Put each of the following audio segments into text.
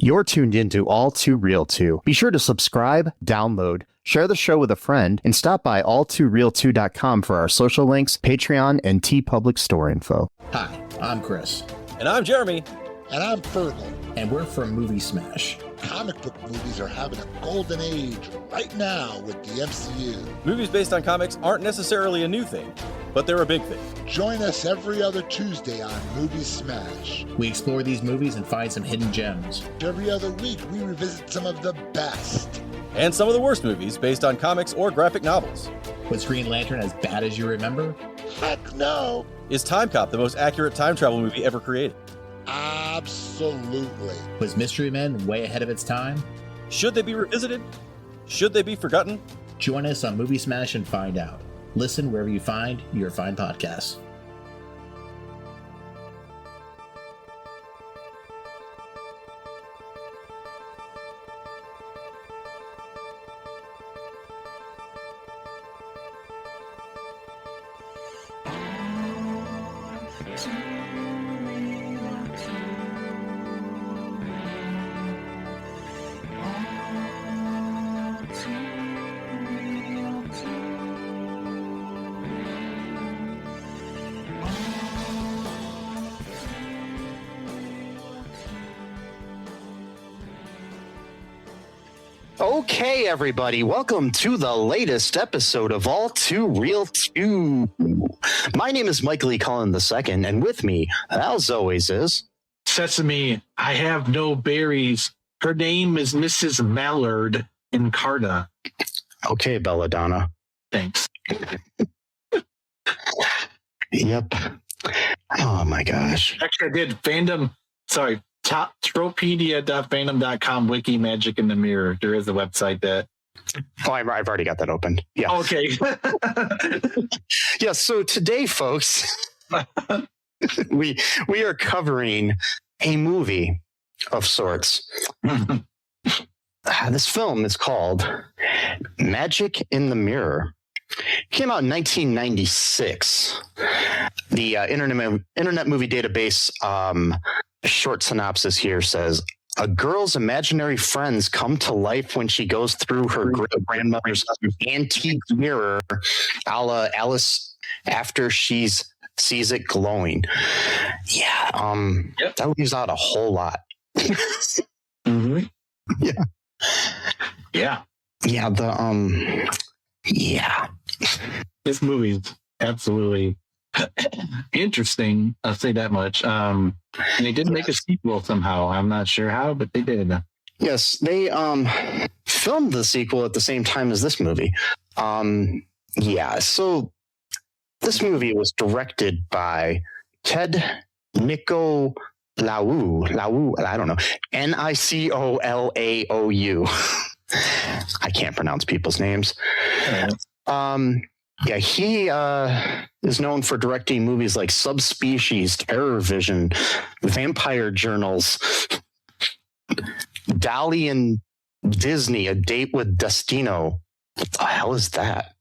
You're tuned into All Too Real 2. Be sure to subscribe, download, share the show with a friend, and stop by all2real2.com for our social links, Patreon, and TeePublic store info. Hi, I'm Chris. And I'm Jeremy. And I'm Fergal. And we're from Movie Smash. Comic book movies are having a golden age right now with the MCU. Movies based on comics aren't necessarily a new thing, but they're a big thing. Join us every other Tuesday on Movie Smash. We explore these movies and find some hidden gems. Every other week, we revisit some of the best. And some of the worst movies based on comics or graphic novels. Was Green Lantern as bad as you remember? Heck no! Is Time Cop the most accurate time travel movie ever created? Absolutely. Was Mystery Men way ahead of its time? Should they be revisited? Should they be forgotten? Join us on Movie Smash and find out. Listen wherever you find your fine podcasts. Okay, everybody, welcome to the latest episode of All Too Real 2. My name is Mike Lee Cullen II, and with me, as always, is... Sesame, I have no berries. Her name is Mrs. Mallard Encarta. Okay, Belladonna. Thanks. Yep. Oh, my gosh. Actually, I did Tropedia.fandom.com wiki magic in the mirror. There is a website that... Oh, I've already got that opened. Yeah. Okay. Yeah, so today, folks, we are covering a movie of sorts. This film is called Magic in the Mirror. It came out in 1996. The Internet Movie Database short synopsis here says, a girl's imaginary friends come to life when she goes through her grandmother's antique mirror, a la Alice after she sees it glowing. Yeah, That leaves out a whole lot. Mm-hmm. Yeah. Yeah. Yeah, yeah. This movie's absolutely interesting. I'll say that much. And they did make a sequel somehow. I'm not sure how, but they did. Yes, they filmed the sequel at the same time as this movie. Yeah, so this movie was directed by Ted Nicolaou. I don't know. Nicolaou. I can't pronounce people's names. Yeah, he is known for directing movies like Subspecies, Terror Vision, Vampire Journals, Dolly and Disney, A Date with Destino. What the hell is that?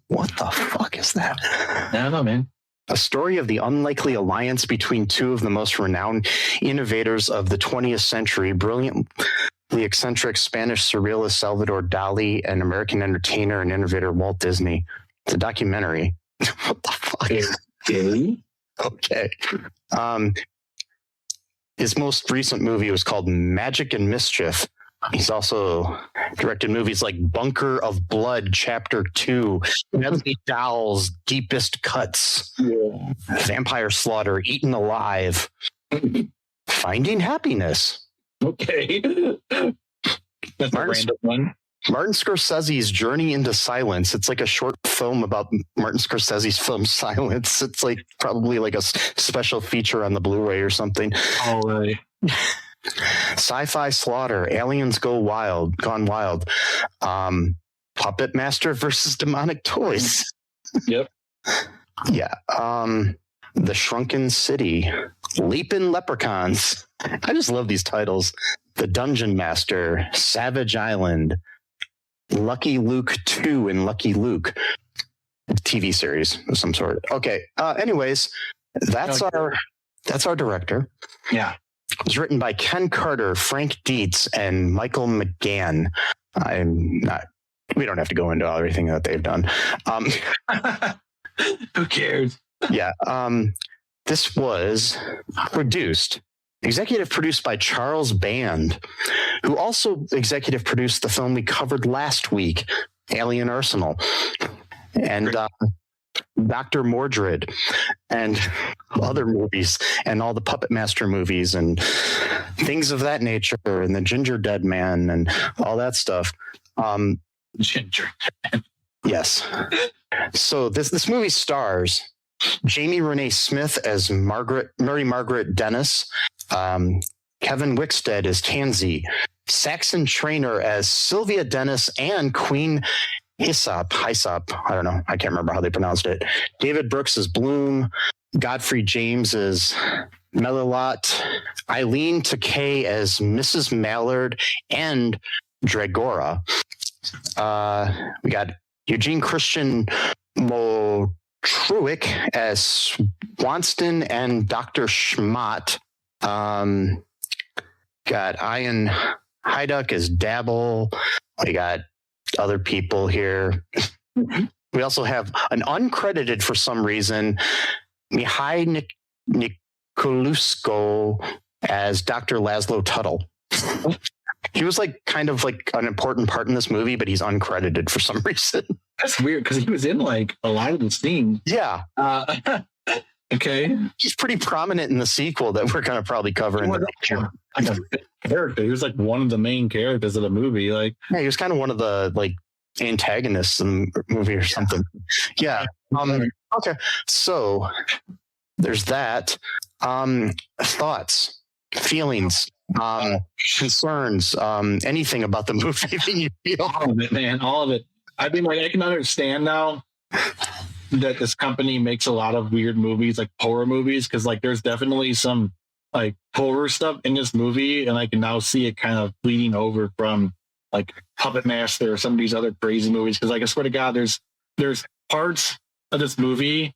What the fuck is that? I don't know, man. A story of the unlikely alliance between two of the most renowned innovators of the 20th century, brilliantly eccentric Spanish surrealist Salvador Dali and American entertainer and innovator Walt Disney. It's a documentary. What the fuck? Okay. His most recent movie was called Magic and Mischief. He's also directed movies like Bunker of Blood, Chapter 2, Deadly Dolls, Deepest Cuts, Vampire Slaughter, Eaten Alive, Finding Happiness. Okay. That's a random one. Martin Scorsese's Journey into Silence. It's like a short film about Martin Scorsese's film Silence. It's like probably like a special feature on the Blu-ray or something. Oh, right. Sci-Fi Slaughter, Aliens Gone Wild, Puppet Master versus Demonic Toys. Yep. Yeah. The Shrunken City, Leapin' Leprechauns. I just love these titles. The Dungeon Master, Savage Island, Lucky Luke 2 and Lucky Luke. TV series of some sort. Okay. Anyways, that's our director. Yeah. It was written by Ken Carter, Frank Dietz, and Michael McGann. We don't have to go into everything that they've done. Who cares? Yeah. This was executive produced by Charles Band, who also executive produced the film we covered last week, Alien Arsenal, and Dr. Mordred, and other movies, and all the Puppet Master movies, and things of that nature, and the Ginger Dead Man, and all that stuff. Ginger. Yes. So this movie stars Jamie Renee Smith as Mary Margaret Dennis, Kevin Wixted as Tansy, Saxon Trainor as Sylvia Dennis and Queen Hyssop. I don't know. I can't remember how they pronounced it. David Brooks as Bloom, Godfrey James as Melilot, Eileen Takei as Mrs. Mallard and Dragora. We got Eugene Christian Motriuc as Swanston and Dr. Schmott. Got Ian Haiduc as Dabble. We got other people here. We also have an uncredited, for some reason, Mihai Nicolusco as Dr. Laszlo Tuttle. He was kind of an important part in this movie, but he's uncredited for some reason. That's weird because he was in a lot of the scenes. Yeah. Okay. He's pretty prominent in the sequel that we're going to probably cover in the picture. Character. He was one of the main characters of the movie. Yeah, he was kind of one of the antagonists in the movie or something. Yeah. Okay. So there's that. Thoughts, feelings, concerns, anything about the movie that you feel. All of it, man. All of it. I mean, I can understand now that this company makes a lot of weird movies, horror movies, because there's definitely some horror stuff in this movie, and I can now see it kind of bleeding over from Puppet Master or some of these other crazy movies. Because I swear to God, there's parts of this movie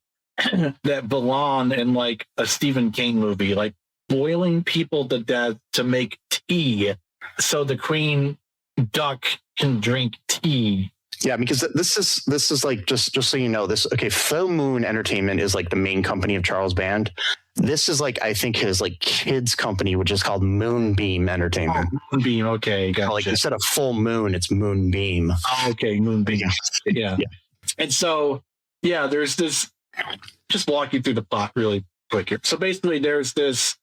that belong in a Stephen King movie, boiling people to death to make tea so the queen duck can drink tea. Yeah, because this is just so you know, Full Moon Entertainment is the main company of Charles Band. This is I think his kids company, which is called Moonbeam Entertainment. Oh, Moonbeam, okay, gotcha. Instead of Full Moon, it's Moonbeam. Oh, okay, Moonbeam. Yeah. And so there's this. Just walk you through the plot really quick here. So basically, there's this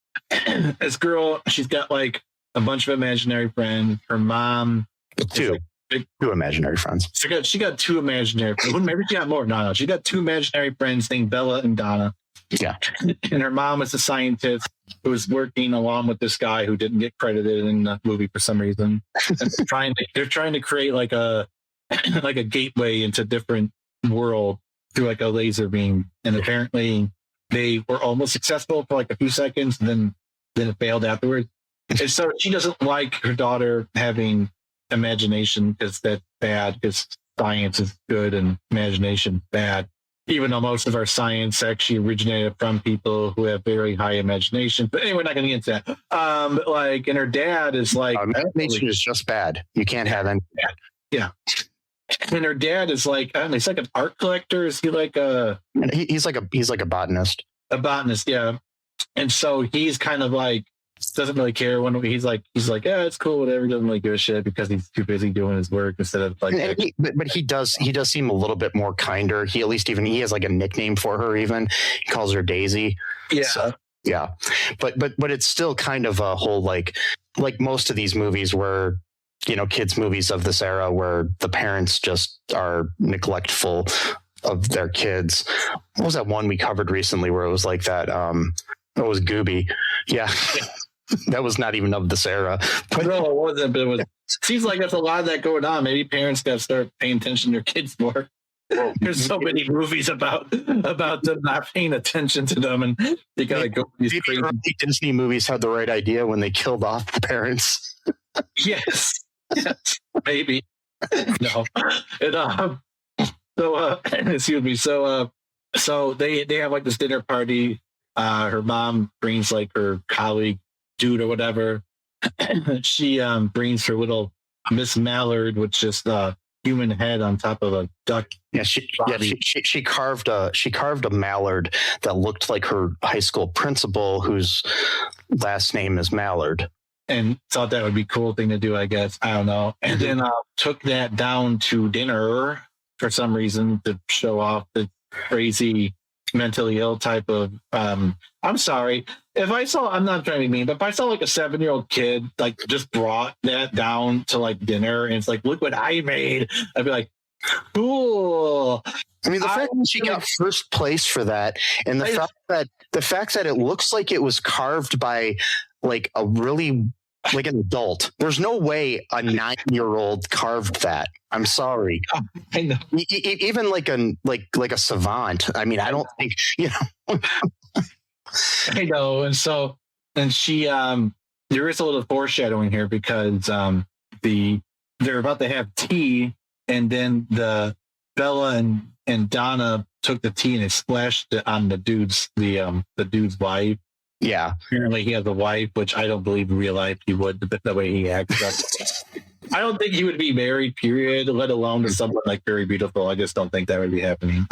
girl. She's got a bunch of imaginary friends. Her mom, two imaginary friends. She got two imaginary friends. Maybe she got more. No. She got two imaginary friends named Bella and Donna. Yeah. And her mom is a scientist who was working along with this guy who didn't get credited in the movie for some reason. And they're trying to create a gateway into different world through a laser beam. And apparently they were almost successful for a few seconds, and then it failed afterwards. And so she doesn't like her daughter having imagination because that's bad, because science is good and imagination bad. Even though most of our science actually originated from people who have very high imagination. But anyway, we're not going to get into that. And her dad is imagination is just bad. You can't have any. Yeah. And her dad is I don't know, he's an art collector. Is he he's a botanist. A botanist, yeah. And so he's kind of doesn't really care when he's yeah, it's cool, whatever. He doesn't really give a shit because he's too busy doing his work instead of but he does seem a little bit more kinder. He at least he has a nickname for her. Even he calls her Daisy. Yeah. So, yeah. But it's still kind of a whole like most of these movies where kids movies of this era where the parents just are neglectful of their kids. What was that one we covered recently where it was like that? It was Gooby. Yeah. That was not even of this era. But no, it wasn't. But it was. Seems like there's a lot of that going on. Maybe parents got to start paying attention to their kids more. There's so many movies about them not paying attention to them, and they gotta go. These crazy Disney movies had the right idea when they killed off the parents. Yes, maybe. No, excuse me. So they have this dinner party. Her mom brings her colleague dude or whatever. She brings her little Miss Mallard, which is the human head on top of a duck. Yeah, she carved a mallard that looked like her high school principal, whose last name is Mallard. And thought that would be a cool thing to do, I guess. I don't know. And then took that down to dinner for some reason to show off the crazy mentally ill type of I'm sorry. If I saw, I'm not trying to be mean, but if I saw like a 7-year-old kid like just brought that down to like dinner and it's like, look what I made, I'd be like, cool. I mean, the fact that she got first place for that, and the fact that it looks like it was carved by like a really like an adult. There's no way a 9-year-old carved that. I'm sorry. I know. Even like a savant. I mean, I don't think, you know. I know. And she there is a little foreshadowing here because they're about to have tea, and then the Bella and Donna took the tea and it splashed it on the dude's wife. Yeah. Apparently he has a wife, which I don't believe in real life he would, the way he acts. I don't think he would be married, period, let alone to someone like very beautiful. I just don't think that would be happening.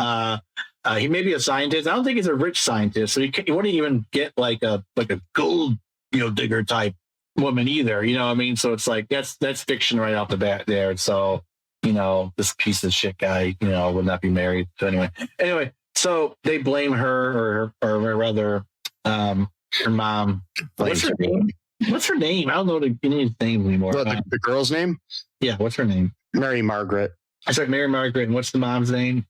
He may be a scientist. I don't think he's a rich scientist, so he wouldn't even get like a gold, digger type woman either. You know what I mean? So it's like that's fiction right off the bat there. So, this piece of shit guy, would not be married. So anyway, so they blame her or rather her mom. What's her name? I don't know any name anymore. The girl's name? Yeah, what's her name? Mary Margaret. I said Mary Margaret. And what's the mom's name?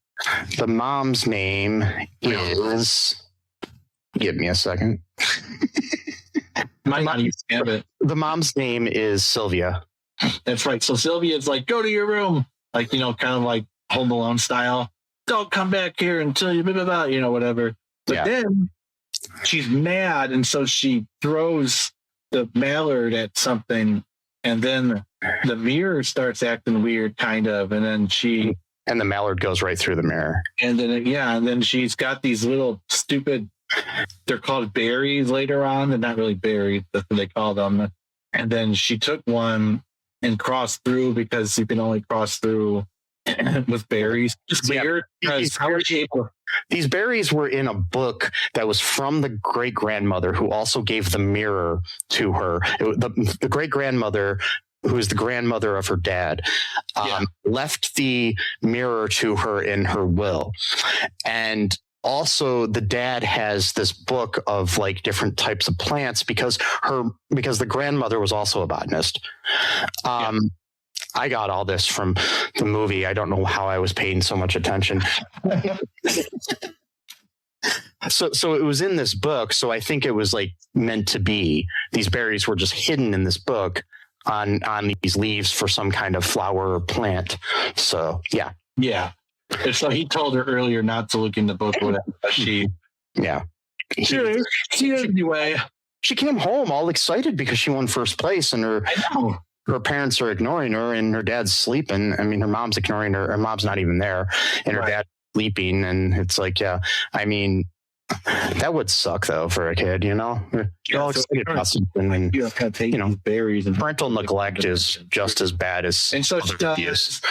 The mom's name is. Give me a second. Might not even have it. The mom's name is Sylvia. That's right. So Sylvia's like, go to your room, like kind of like Home Alone style. Don't come back here until you blah blah blah, whatever. But then she's mad, and so she throws the mallard at something, and then the mirror starts acting weird, kind of, and then the mallard goes right through the mirror, and then she's got these little stupid, they're called berries later on. They're not really berries, that's what they call them. And then she took one and crossed through, because you can only cross through with berries. Just weird. Because how was she able? These berries were in a book that was from the great grandmother, who also gave the mirror to her. The great grandmother, who is the grandmother of her dad, left the mirror to her in her will. And also the dad has this book of like different types of plants because the grandmother was also a botanist. I got all this from the movie. I don't know how I was paying so much attention. So it was in this book. So I think it was like meant to be. These berries were just hidden in this book on these leaves for some kind of flower or plant. So yeah. Yeah. And so he told her earlier not to look in the book or whatever. She anyway. She came home all excited because she won first place, and her parents are ignoring her, and her dad's sleeping. I mean, her mom's ignoring her. Her mom's not even there, and her dad's sleeping. And it's like, I mean, that would suck though for a kid, You're all excited about something, and berries. And parental neglect is just as bad as other abuse.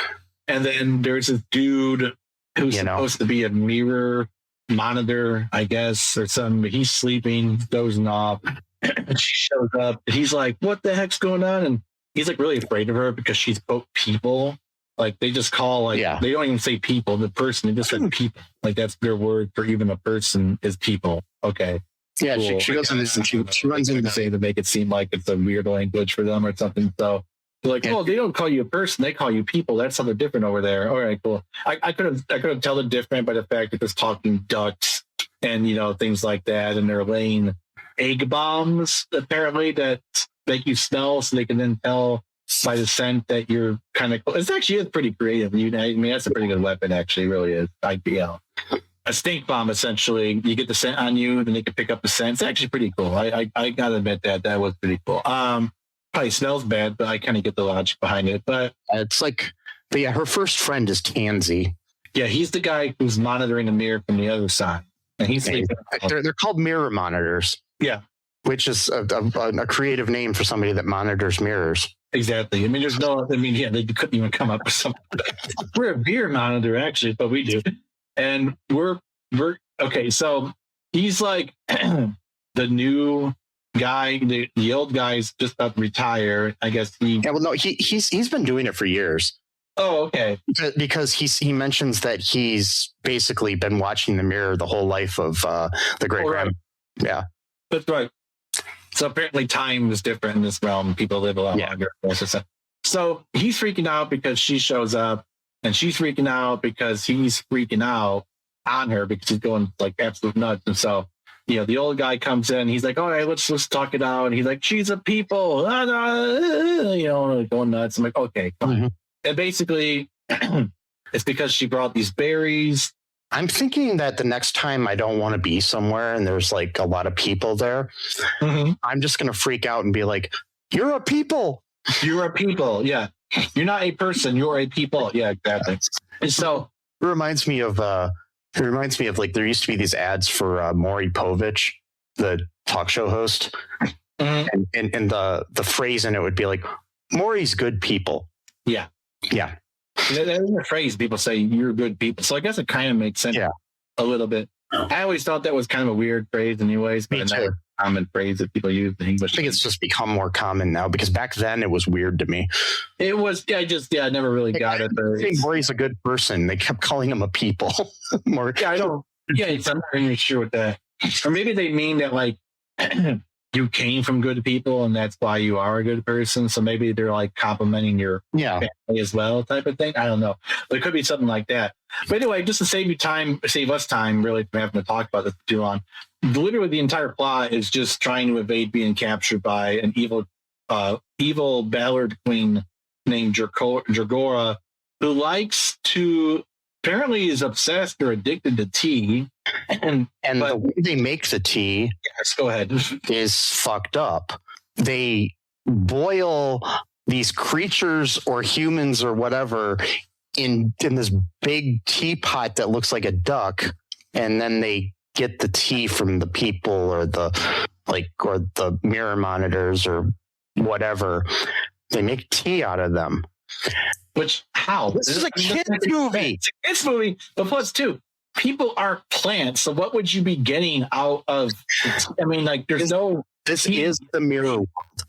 And then there's this dude who's supposed to be a mirror monitor, I guess, or something. But he's sleeping, dozing off. And she shows up. And he's like, "What the heck's going on?" And he's like really afraid of her because she's both people. Like they just call they don't even say people, the person. They just said people. Like that's their word for even a person is people. Okay. Yeah, cool. she goes in this and she runs into say to make it seem like it's a weird language for them or something. So they're like, oh, they don't call you a person, they call you people. That's something different over there. All right, cool. I could have tell it different by the fact that there's talking ducks and things like that, and they're laying egg bombs apparently that make you smell, so they can then tell by the scent that you're kind of. It's actually pretty creative. I mean, that's a pretty good weapon. Actually, it really is. IPL. A stink bomb, essentially. You get the scent on you, then they can pick up the scent. It's actually pretty cool. I gotta admit that was pretty cool. Probably smells bad, but I kind of get the logic behind it. But it's like, her first friend is Tansy. Yeah, he's the guy who's monitoring the mirror from the other side, and he's they're called mirror monitors. Yeah, which is a creative name for somebody that monitors mirrors. Exactly. I mean, they couldn't even come up with something. We're a beer monitor, actually, but we do. And we're okay. So he's like the new guy. The old guy's just about to retire. I guess he's been doing it for years. Oh, okay. Because he mentions that he's basically been watching the mirror the whole life of the great right. Yeah, that's right. So apparently time is different in this realm. People live a lot longer. So he's freaking out because she shows up, and she's freaking out because he's freaking out on her because he's going like absolute nuts. And so, the old guy comes in. He's like, "All right, let's talk it out." And he's like, "She's a people," going nuts. I'm like, "Okay, fine." Mm-hmm. And basically, it's because she brought these berries. I'm thinking that the next time I don't want to be somewhere and there's like a lot of people there, I'm just going to freak out and be like, "You're a people. You're a people. Yeah. You're not a person. You're a people." Yeah, exactly. And so it reminds me of like there used to be these ads for Maury Povich, the talk show host. Mm-hmm. And the phrase in it would be like, "Maury's good people." Yeah. Yeah. That's a phrase people say, "You're good people." So I guess it kind of makes sense a little bit. I always thought that was kind of a weird phrase anyways, but another common phrase that people use in English. I think it's just become more common now because back then it was weird to me. It was, I never really got it. I think Maury's a good person. They kept calling him a people. More. Yeah, I don't. Yeah, I'm not really sure with that. Or maybe they mean that like you came from good people and that's why you are a good person. So maybe they're like complimenting your family as well, type of thing. I don't know, but it could be something like that. But anyway, just to save us time, really, from having to talk about this for too long. Literally, the entire plot is just trying to evade being captured by an evil Ballard queen named Dragora, who likes to. Apparently, is obsessed or addicted to tea, and the way they make the tea, yes, go ahead, is fucked up. They boil these creatures or humans or whatever in this big teapot that looks like a duck, and then they get the tea from the people or the mirror monitors or whatever. They make tea out of them. Which, how? This is a kid's movie. It's a kid's movie, but plus, too, people are plants. So what would you be getting out of? I mean, like, there's no. This is the mirror.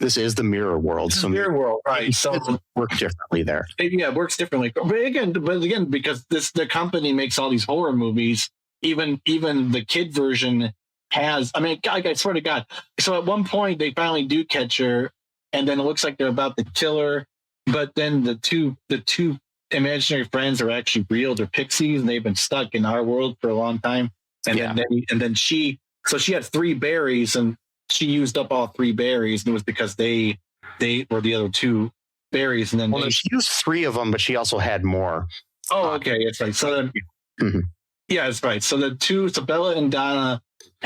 This is the mirror world. So mirror world, right? So it works differently there. Yeah, it works differently. But again, because the company makes all these horror movies. Even the kid version has. I mean, I swear to God. So at one point they finally do catch her, and then it looks like they're about to kill her. But then the two imaginary friends are actually real. They're pixies, and they've been stuck in our world for a long time. And then she had 3 berries, and she used up all 3 berries, and it was because they were the other 2 berries. And then she used 3 of them, but she also had more. Oh, okay, that's right. So then, yeah, that's right. So the 2, so Bella and Donna,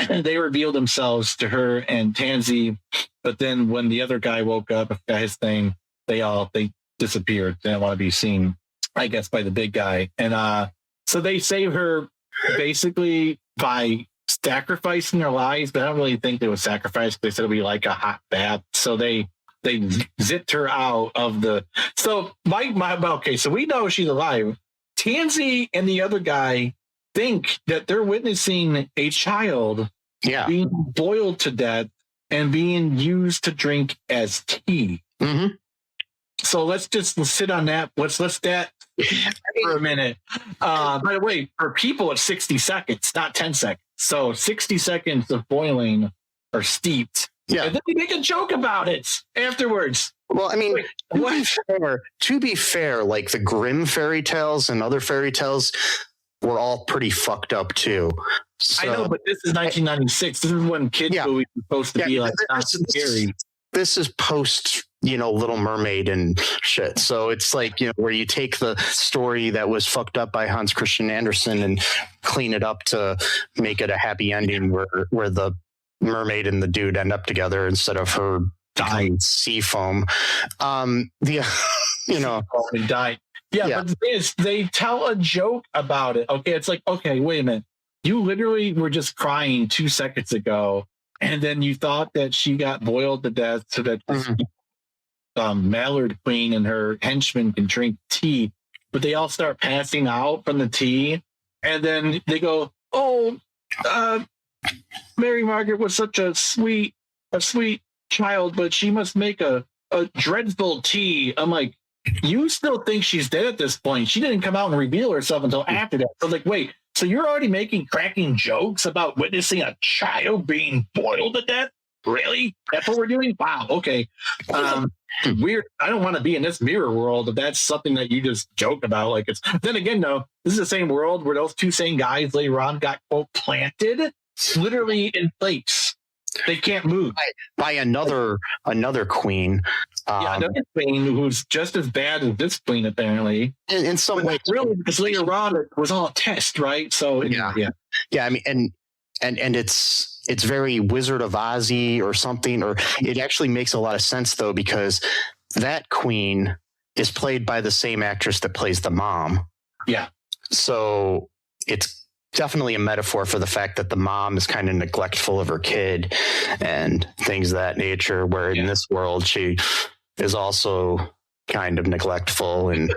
they revealed themselves to her and Tansy. But then when the other guy woke up, his thing. They disappeared. They didn't want to be seen, I guess, by the big guy. And so they save her basically by sacrificing their lives, but I don't really think they would sacrifice. They said it would be like a hot bath. So they zipped her out of the. So okay, so we know she's alive. Tansy and the other guy think that they're witnessing a child being boiled to death and being used to drink as tea. Mm-hmm. So let's sit on that. Let's that for a minute. By the way, for people, it's 60 seconds, not 10 seconds. So 60 seconds of boiling or steeped. Yeah. And then we make a joke about it afterwards. Well, I mean, to be fair, like the Grimm fairy tales and other fairy tales were all pretty fucked up too. So, I know, but this is 1996. This is when kids movies were supposed to be like not scary. This is post, Little Mermaid and shit. So it's like, where you take the story that was fucked up by Hans Christian Andersen and clean it up to make it a happy ending where the mermaid and the dude end up together instead of her dying sea foam. He died. Yeah, but the thing is, they tell a joke about it. Okay, it's like, okay, wait a minute. You literally were just crying 2 seconds ago, and then you thought that she got boiled to death so that this mallard queen and her henchmen can drink tea, but they all start passing out from the tea, and then they go, "Oh, Mary Margaret was such a sweet child, but she must make a dreadful tea." I'm like, you still think she's dead at this point? She didn't come out and reveal herself until after that. So like, wait, so you're already making cracking jokes about witnessing a child being boiled to death? Really? That's what we're doing? Wow. Okay. Weird. I don't want to be in this mirror world if that's something that you just joke about. Like, it's then again, though, this is the same world where those two same guys later on got quote planted literally in place. They can't move by another queen. Another queen who's just as bad as this queen, apparently. In some way, really, because later on it was all a test, right? So yeah. I mean, and it's very Wizard of Ozzy or something, or it actually makes a lot of sense though, because that queen is played by the same actress that plays the mom. Yeah. So it's definitely a metaphor for the fact that the mom is kind of neglectful of her kid and things of that nature, where in this world she is also kind of neglectful and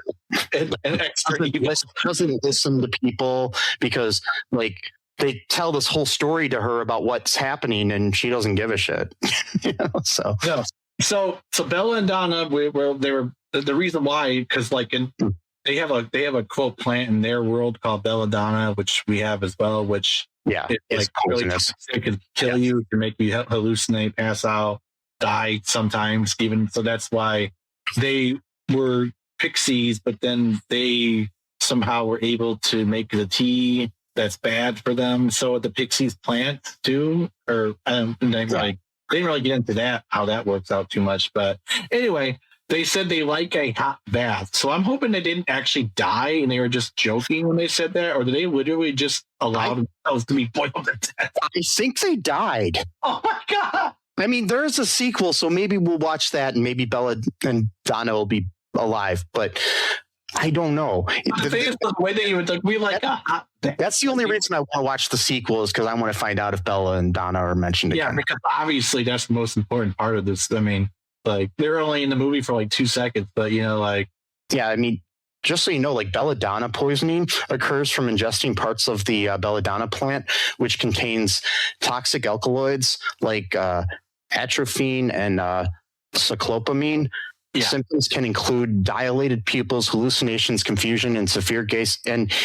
doesn't listen to people, because like they tell this whole story to her about what's happening and she doesn't give a shit. So Bella and Donna, where they were the reason why, because like they have a quote plant in their world called belladonna, which we have as well, which it's like really it could kill you, it can make you hallucinate, pass out, die sometimes even. So that's why they were pixies, but then they somehow were able to make the tea that's bad for them. So the pixies plant too, or they didn't really get into that, how that works out too much. But anyway, they said they like a hot bath. So I'm hoping they didn't actually die and they were just joking when they said that, or did they literally just allow themselves to be boiled to death? I think they died. Oh my God. I mean, there's a sequel, so maybe we'll watch that and maybe Bella and Donna will be alive, but I don't know. The way they would we like a hot bath. That's the only reason I want to watch the sequel, is because I want to find out if Bella and Donna are mentioned again. Yeah, because obviously that's the most important part of this. I mean, like they're only in the movie for like 2 seconds, but I mean, just so you know, like belladonna poisoning occurs from ingesting parts of the belladonna plant, which contains toxic alkaloids like atropine and cyclopamine. Yeah. Symptoms can include dilated pupils, hallucinations, confusion, and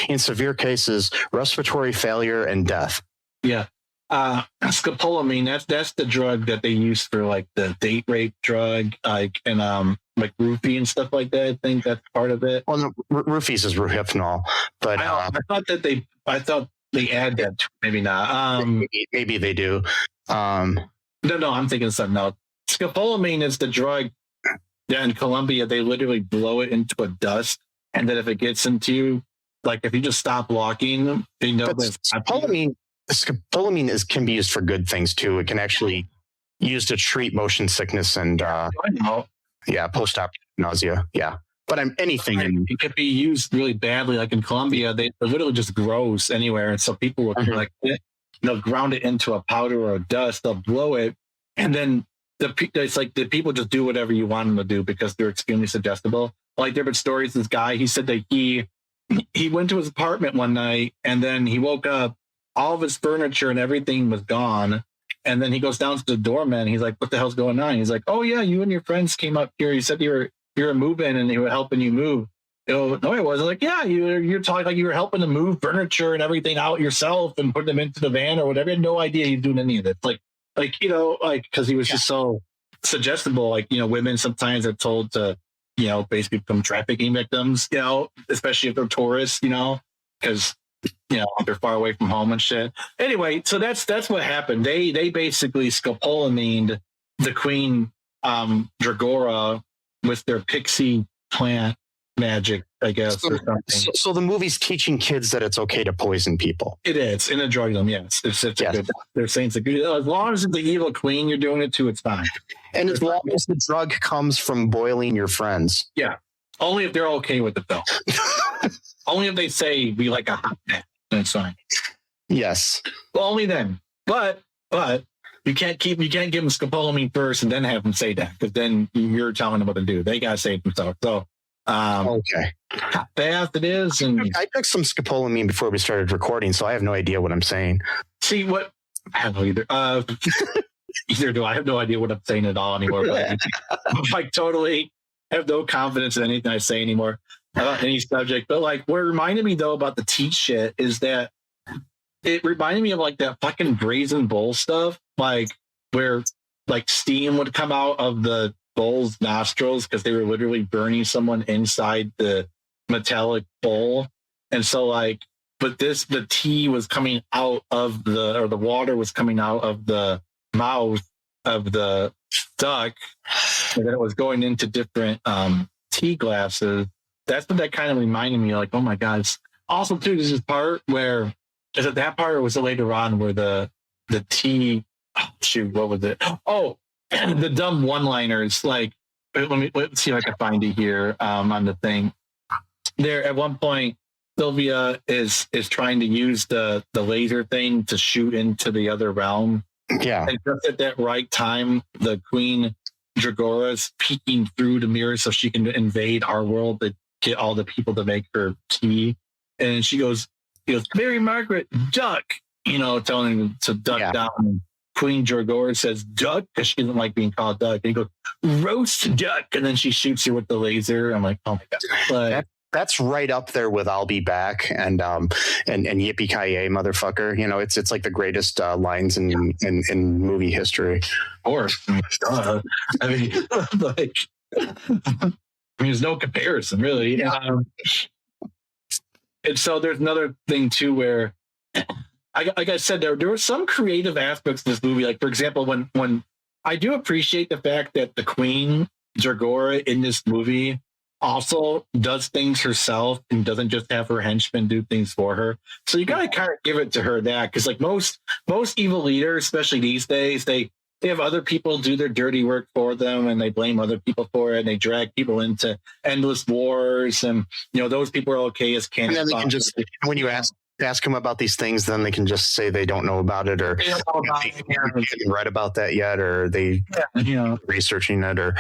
in severe cases, respiratory failure and death. Yeah. Scopolamine, that's the drug that they use for like the date rape drug, like like roofie and stuff like that. I think that's part of it. Well, no, roofies is rohypnol, but I thought they add that. Maybe not. Maybe they do. No, I'm thinking something else. Scopolamine is the drug. Yeah, in Colombia, they literally blow it into a dust, and then if it gets into you, like if you just stop walking, they know that scopolamine can be used for good things too. It can actually use to treat motion sickness and post-op nausea. Yeah, but anything. It could be used really badly. Like in Colombia, they literally just grows anywhere, and so people will like they'll ground it into a powder or a dust. They'll blow it, and then it's like the people just do whatever you want them to do because they're extremely suggestible. Like there have been stories. This guy, he said that he went to his apartment one night and then he woke up, all of his furniture and everything was gone. And then he goes down to the doorman. He's like, "What the hell's going on?" He's like, "Oh yeah, you and your friends came up here. You said you were moving and they were helping you move." No, I wasn't. Like, yeah, you're talking like you were helping to move furniture and everything out yourself and put them into the van or whatever. I had no idea he was doing any of it. Like because he was just so suggestible. Like, women sometimes are told to, basically become trafficking victims, especially if they're tourists, because, they're far away from home and shit. Anyway, so that's what happened. They basically scopolamined the queen, Dragora, with their pixie plant magic, I guess, or something. So the movie's teaching kids that it's okay to poison people. It is, and it drugs them. Yes, it's a good. They're saying it's a good. As long as it's the evil queen you're doing it to, it's fine. And as long as the drug comes from boiling your friends. Yeah, only if they're okay with it though. Only if they say we like a hot bath, then it's fine. Yes. Well, only then. But you can't give them scopolamine first and then have them say that, because then you're telling them what to do. They gotta say it themselves. So okay, how fast it is, and I took some scopolamine before we started recording, so I have no idea what I'm saying. see what I don't know either. Either do I have no idea what I'm saying at all anymore. But I totally have no confidence in anything I say anymore about any subject. But like, what reminded me though about the teach shit is that it reminded me of like that fucking brazen bull stuff, like where like steam would come out of the bull's nostrils because they were literally burning someone inside the metallic bowl. And so like, but the tea was coming out of the water was coming out of the mouth of the duck, and then it was going into different tea glasses. That's what that kind of reminded me, like, oh my god. Also too, there's this part where, is it that part or was it later on where the tea, what was it? Oh, the dumb one-liners, like, let's see if I can find it here on the thing. There at one point Sylvia is trying to use the laser thing to shoot into the other realm. Yeah. And just at that right time, the Queen Dragora's peeking through the mirror so she can invade our world to get all the people to make her tea. And she goes, Mary Margaret, duck, telling him to duck down. And Queen Dragora says duck because she doesn't like being called duck. And he goes, roast duck. And then she shoots her with the laser. I'm like, oh my God. But that's right up there with "I'll be back" and "Yippee ki yay, motherfucker." It's like the greatest lines in movie history. Of course, I mean, like, there's no comparison, really. Yeah. And so there's another thing too, where, like I said, there were some creative aspects to this movie. Like, for example, when I do appreciate the fact that the Queen Dragora in this movie also does things herself and doesn't just have her henchmen do things for her. So you gotta kind of give it to her that, because like most evil leaders, especially these days, they have other people do their dirty work for them, and they blame other people for it, and they drag people into endless wars, and those people are okay as candy. And then they can just, when you ask them about these things, then they can just say they don't know about it, or they haven't read about that yet, or they researching it, or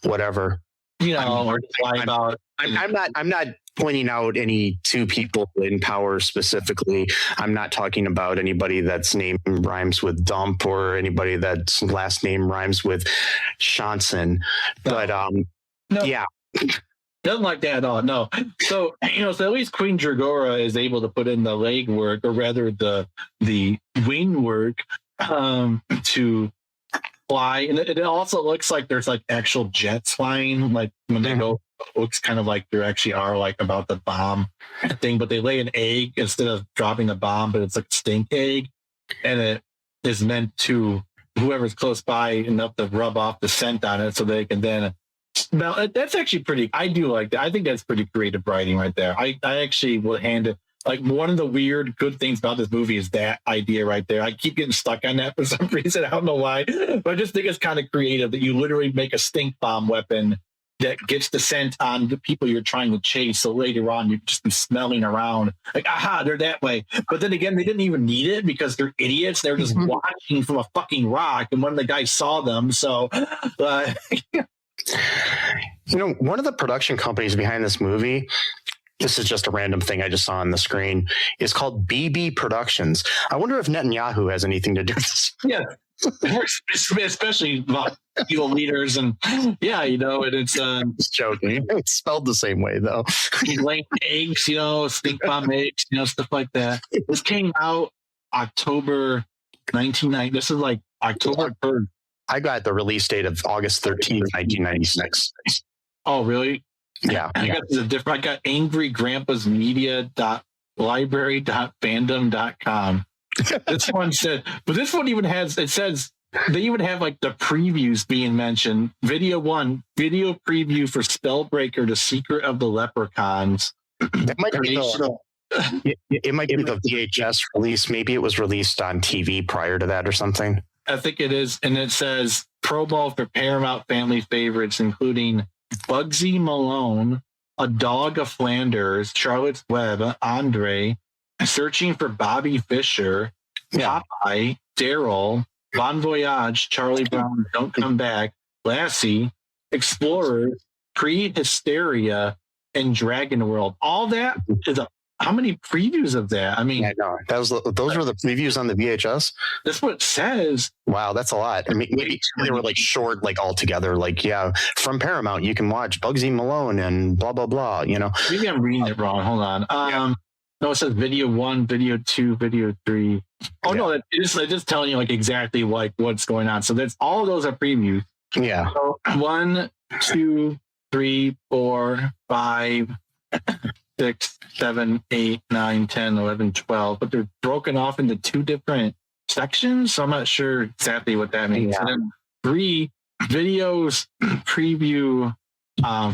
whatever. Or lie about. I'm not pointing out any two people in power specifically. I'm not talking about anybody that's name rhymes with dump or anybody that's last name rhymes with Shanson. But no. Yeah. Doesn't like that at all. No. So, so at least Queen Dragora is able to put in the leg work, or rather the wing work, to fly. And it also looks like there's like actual jets flying, like when they go, it looks kind of like there actually are like about the bomb thing, but they lay an egg instead of dropping the bomb, but it's like a stink egg, and it is meant to whoever's close by enough to rub off the scent on it so they can then smell. That's actually pretty, I do like that. I think that's pretty creative writing right there. I actually will hand it, like, one of the weird good things about this movie is that idea right there. I keep getting stuck on that for some reason. I don't know why, but I just think it's kind of creative that you literally make a stink bomb weapon that gets the scent on the people you're trying to chase. So later on, you'd just be smelling around like, aha, they're that way. But then again, they didn't even need it because they're idiots. They're just watching from a fucking rock. And one of the guys saw them. So, one of the production companies behind this movie, this is just a random thing I just saw on the screen, is called BB Productions. I wonder if Netanyahu has anything to do with this. Yeah. Especially about evil leaders, and and it's just joking. It's spelled the same way though. Laying eggs, stink bomb eggs, stuff like that. This came out October 1990. This is like October 3rd. I got the release date of August 13th, 1996. Oh, really? Yeah. I got this different. I got angrygrandpasmedia.library.fandom.com. This one said, but this one even has, it says, they even have like the previews being mentioned. Video 1, video preview for Spellbreaker, The Secret of the Leprechauns. It might be the VHS release. Maybe it was released on TV prior to that or something. I think it is. And it says promo for Paramount family favorites, including Bugsy Malone, A Dog of Flanders, Charlotte's Web, Andre, Searching for Bobby Fischer, Popeye, Daryl, Bon Voyage, Charlie Brown, Don't Come Back, Lassie, Explorer, Pre-Hysteria, and Dragon World. All that is how many previews of that? I mean, Yeah, no, those were the previews on the VHS. that's what it says. Wow, that's a lot. I mean, maybe they were like short, like all together. Like, yeah, from Paramount, you can watch Bugsy Malone and blah blah blah. You know, Maybe I'm reading it wrong. Hold on. No, it says video 1, video 2, video 3. Oh no, it's just telling you like exactly like what's going on. So that's all of those are previews. yeah. So 1, 2, 3, 4, 5, 6, 7, 8, 9, 10, 11, 12. But they're broken off into 2 different sections. So I'm not sure exactly what that means. Yeah. And then 3 videos preview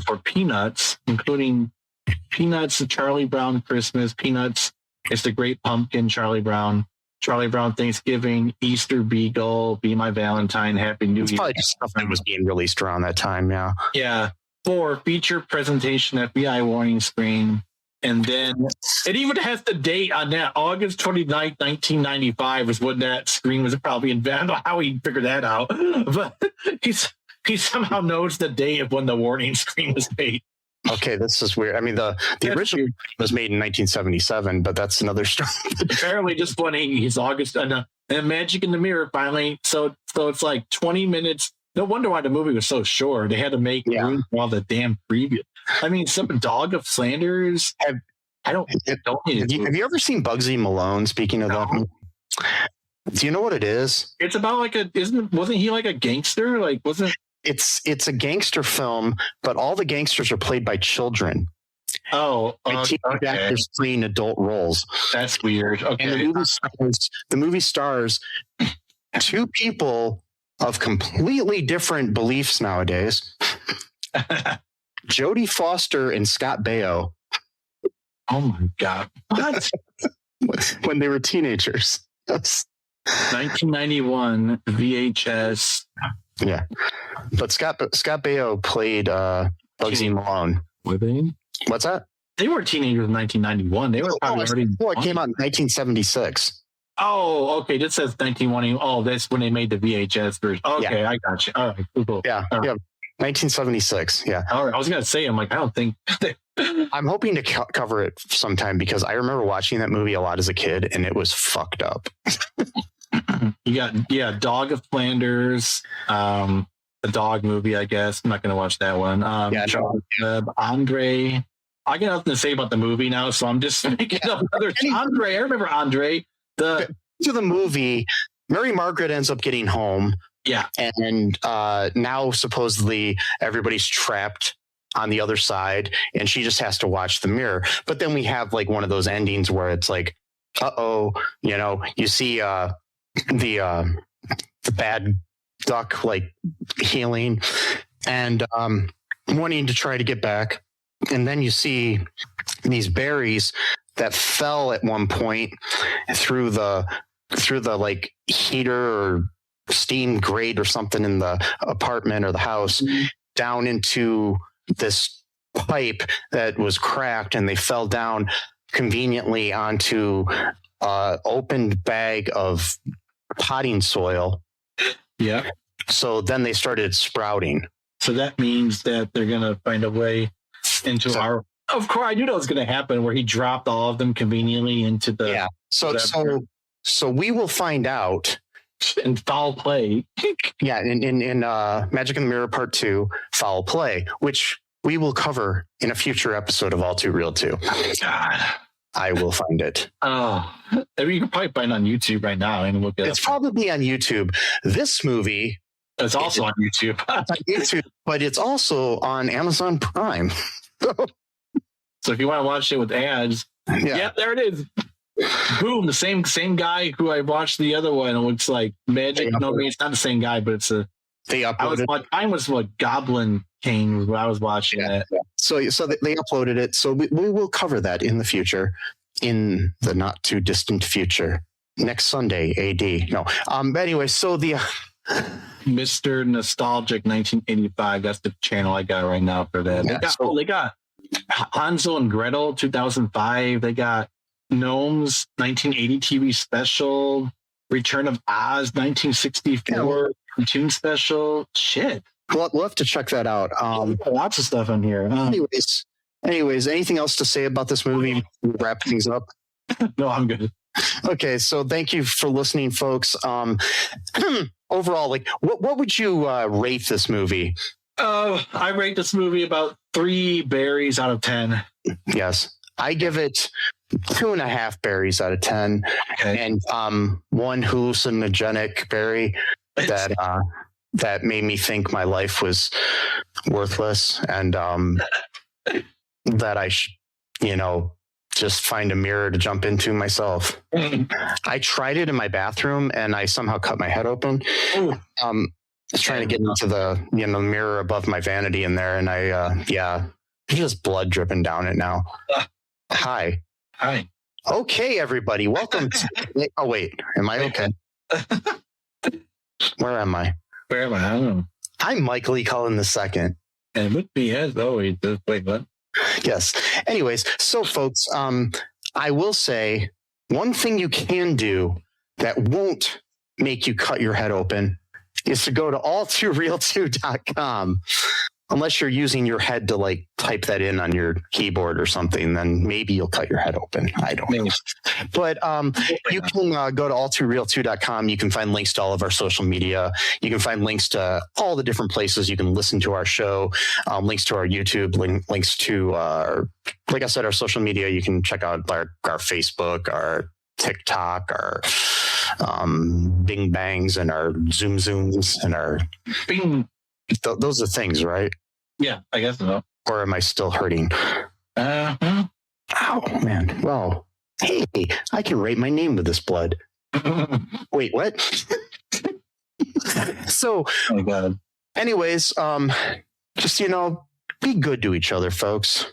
for Peanuts, including Peanuts, the Charlie Brown Christmas, Peanuts, It's the Great Pumpkin, Charlie Brown Thanksgiving, Easter Beagle, Be My Valentine, Happy New It's Year. probably just stuff that was being released around that time. Yeah. Yeah. 4, feature presentation, FBI warning screen. And then it even has the date on that. August 29th, 1995 is when that screen was probably invented. I don't know how he figured that out. But he somehow knows the date of when the warning screen was made. Okay, this is weird. I mean, the original weird. was made in 1977, but that's another story. Apparently just when he's August and Magic in the Mirror finally. So it's like 20 minutes. No wonder why the movie was so short. They had to make room for all the damn preview. I mean, some Dog of Flanders. Have you ever seen Bugsy Malone? Speaking of that, do you know what it is? It's about like wasn't he like a gangster? Like wasn't it's a gangster film, but all the gangsters are played by children. Oh, Teenage actors playing adult roles. That's weird. Okay, And the movie stars 2 people of completely different beliefs nowadays. Jodie Foster and Scott Baio. Oh my god! What? When they were teenagers. Yes. 1991 VHS. Yeah, but Scott Baio played Bugsy Malone. Were they? What's that? They were teenagers in 1991. They were probably already. It came out in 1976. Oh, okay. This says 1920. Oh, that's when they made the VHS version. Okay, I got you. All right, cool. Yeah, All right. 1976. Yeah. All right. I was gonna say, I'm like, I don't think. I'm hoping to cover it sometime because I remember watching that movie a lot as a kid, and it was fucked up. You got Dog of Flanders, a dog movie, I guess. I'm not gonna watch that one. Andre. I got nothing to say about the movie now, so I'm just making up another Andre. I remember Andre. To the movie, Mary Margaret ends up getting home. Yeah. And now supposedly everybody's trapped on the other side and she just has to watch the mirror. But then we have like one of those endings where it's like, you see the bad duck like healing and wanting to try to get back. And then you see these berries that fell at one point through the like heater or steam grate or something in the apartment or the house down into this pipe that was cracked, and they fell down conveniently onto an open bag of potting soil. Yeah. So then they started sprouting. So that means that they're going to find a way into our. Of course, I knew that was going to happen where he dropped all of them conveniently into the. Yeah. So we will find out. In foul play. Yeah. In Magic in the Mirror Part 2, Foul Play, which we will cover in a future episode of All Too Real 2. God. I will find it. Oh, I mean, you can probably find it on YouTube right now and look it It's up. probably on YouTube. This movie. It's also on YouTube. It's on YouTube, but it's also on Amazon Prime. So if you want to watch it with ads, yeah, there it is. Boom, the same guy who I watched the other one. It looks like Magic. No, I mean, it's not the same guy, but it's a. They uploaded. Mine was what Goblin King was when I was watching it. Yeah. So they uploaded it. So we will cover that in the future, in the not too distant future, next Sunday. AD. No. But anyway, so the. Mr. Nostalgic 1985. That's the channel I got right now for that. Yeah, They got Hansel and Gretel 2005. They got Gnomes 1980 TV special. Return of Oz, 1964 cartoon special. Shit. We'll have to check that out. Lots of stuff on here. Anyways, anything else to say about this movie? Wrap things up. No, I'm good. Okay, so thank you for listening, folks. Overall, like, what would you rate this movie? I rate this movie about 3 berries out of 10. Yes, I give it 2.5 berries out of 10, Okay. and 1 hallucinogenic berry that made me think my life was worthless, and that I should, just find a mirror to jump into myself. I tried it in my bathroom, and I somehow cut my head open. I was trying to get into the mirror above my vanity in there, and there's just blood dripping down it now. Hi. Okay, everybody, welcome. Oh wait, am I okay? Where am I? I don't know. I'm Mike Lee Cullen II. And with me as always, wait, what? Yes. Anyways, so folks, I will say one thing you can do that won't make you cut your head open is to go to all2real2.com. Unless you're using your head to like type that in on your keyboard or something, then maybe you'll cut your head open. I don't know. But you can go to all2real2.com. You can find links to all of our social media. You can find links to all the different places you can listen to our show, links to our YouTube, links to, like I said, our social media. You can check out our Facebook, our TikTok, our Bing Bangs, and our Zoom Zooms, and our Bing. Those are things, right? Yeah, I guess so. Or am I still hurting? Oh, man. Well, hey, I can write my name with this blood. Wait, what? So, oh my God. Anyways, just, be good to each other, folks.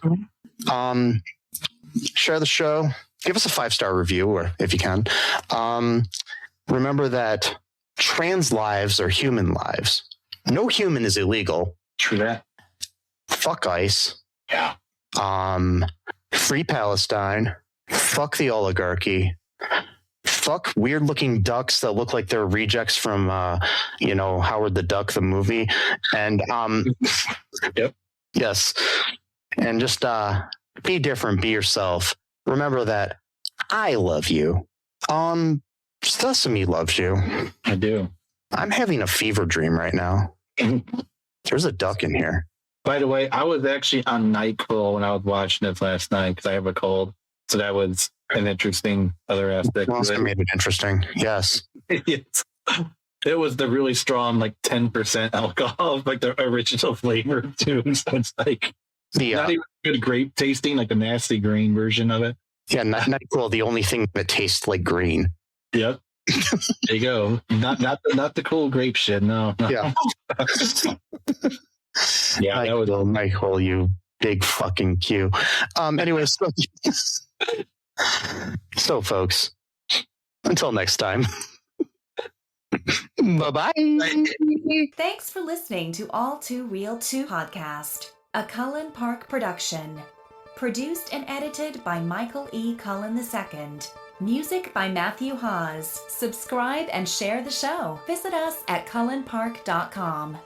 Share the show. Give us a 5-star review, or if you can. Remember that trans lives are human lives. No human is illegal. True that. Fuck ICE. Yeah. Free Palestine. Fuck the oligarchy. Fuck weird looking ducks that look like they're rejects from Howard the Duck, the movie. And Yep. Yes. And just be different, be yourself. Remember that I love you. Sesame loves you. I do. I'm having a fever dream right now. There's a duck in here. By the way, I was actually on NyQuil when I was watching it last night because I have a cold. So that was an interesting other aspect. Well, that made it interesting. Yes. Yes. It was the really strong, like 10% alcohol, like the original flavor too. So it's like not even good grape tasting, like the nasty green version of it. Yeah, NyQuil, the only thing that tastes like green. Yep. There you go. Not the cool grape shit. No. Yeah. Yeah, that was NyQuil, you big fucking Q. Anyway, so folks, until next time. Bye-bye. Thanks for listening to All Too Real 2 podcast, a Cullen Park production. Produced and edited by Michael E. Cullen II. Music by Matthew Hawes. Subscribe and share the show. Visit us at cullenpark.com.